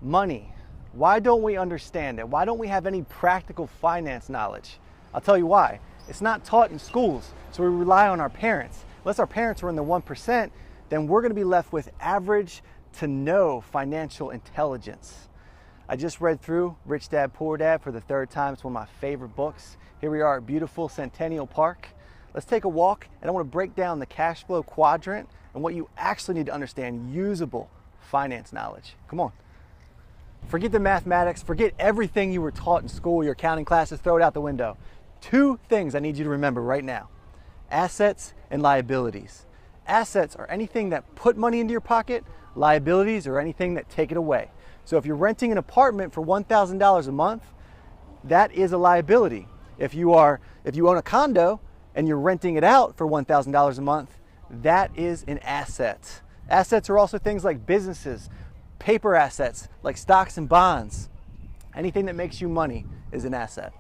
Money. Why don't we understand it? Why don't we have any practical finance knowledge? I'll tell you why. It's not taught in schools, so we rely on our parents. Unless our parents are in the 1%, then we're going to be left with average to no financial intelligence. I just read through Rich Dad, Poor Dad for the third time. It's one of my favorite books. Here we are at beautiful Centennial Park. Let's take a walk, and I want to break down the cash flow quadrant and what you actually need to understand, usable finance knowledge. Come on. Forget the mathematics, forget everything you were taught in school, your accounting classes, throw it out the window. Two things I need you to remember right now: assets and liabilities. Assets are anything that put money into your pocket, liabilities are anything that take it away. So if you're renting an apartment for $1,000 a month, that is a liability. If you own a condo and you're renting it out for $1,000 a month, that is an asset. Assets are also things like businesses, paper assets like stocks and bonds. Anything that makes you money is an asset.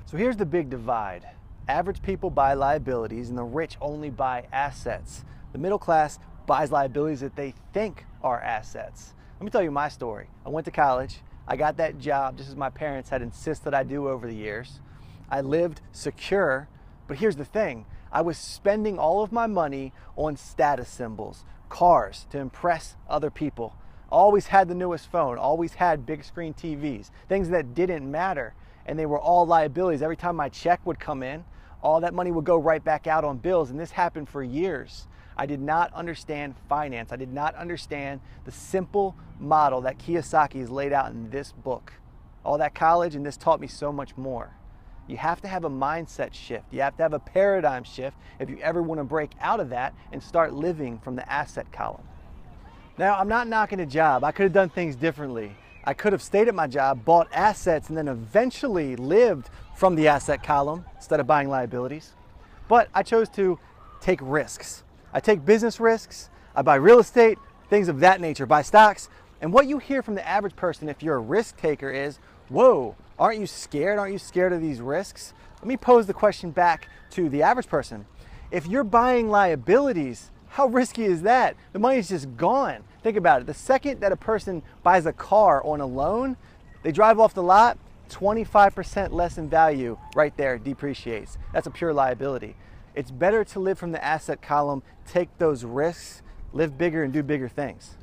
So here's the big divide. Average people buy liabilities and the rich only buy assets. The middle class buys liabilities that they think are assets. Let me tell you my story. I went to college. I got that job just as my parents had insisted I do over the years. I lived secure, but here's the thing. I was spending all of my money on status symbols, cars to impress other people. Always had the newest phone, always had big screen TVs, things that didn't matter, and they were all liabilities. Every time my check would come in, all that money would go right back out on bills, and this happened for years. I did not understand finance. I did not understand the simple model that Kiyosaki has laid out in this book. All that college, and this taught me so much more. You have to have a mindset shift. You have to have a paradigm shift if you ever want to break out of that and start living from the asset column. Now, I'm not knocking a job. I could have done things differently. I could have stayed at my job, bought assets, and then eventually lived from the asset column instead of buying liabilities. But I chose to take risks. I take business risks, I buy real estate, things of that nature, buy stocks. And what you hear from the average person if you're a risk taker is, whoa, aren't you scared? Aren't you scared of these risks? Let me pose the question back to the average person. If you're buying liabilities, how risky is that? The money's just gone. Think about it. The second that a person buys a car on a loan, they drive off the lot, 25% less in value right there, depreciates. That's a pure liability. It's better to live from the asset column, take those risks, live bigger and do bigger things.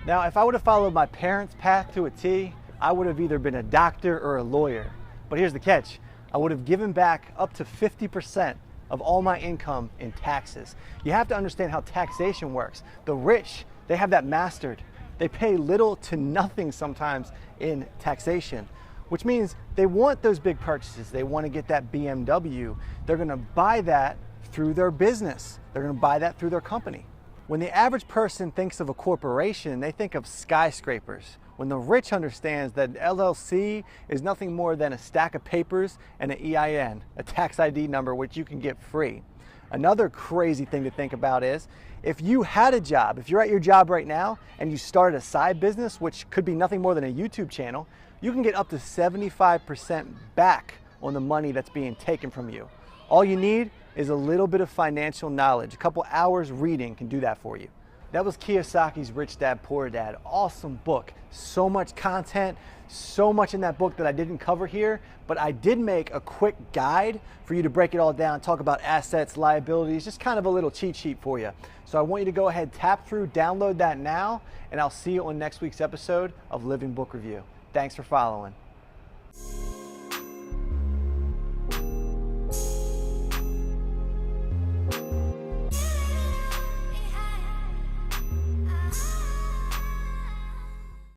Now, if I would have followed my parents' path to a T, I would have either been a doctor or a lawyer. But here's the catch. I would have given back up to 50% of all my income in taxes. You have to understand how taxation works. The rich, they have that mastered. They pay little to nothing sometimes in taxation, which means they want those big purchases. They want to get that BMW. They're going to buy that through their business. They're going to buy that through their company. When the average person thinks of a corporation, they think of skyscrapers. When the rich understands that LLC is nothing more than a stack of papers and an EIN, a tax ID number, which you can get free. Another crazy thing to think about is, if you had a job, if you're at your job right now and you started a side business, which could be nothing more than a YouTube channel, you can get up to 75% back on the money that's being taken from you. All you need is a little bit of financial knowledge. A couple hours reading can do that for you. That was Kiyosaki's Rich Dad, Poor Dad. Awesome book. So much content, so much in that book that I didn't cover here, but I did make a quick guide for you to break it all down, talk about assets, liabilities, just kind of a little cheat sheet for you. So I want you to go ahead, tap through, download that now, and I'll see you on next week's episode of Living Book Review. Thanks for following.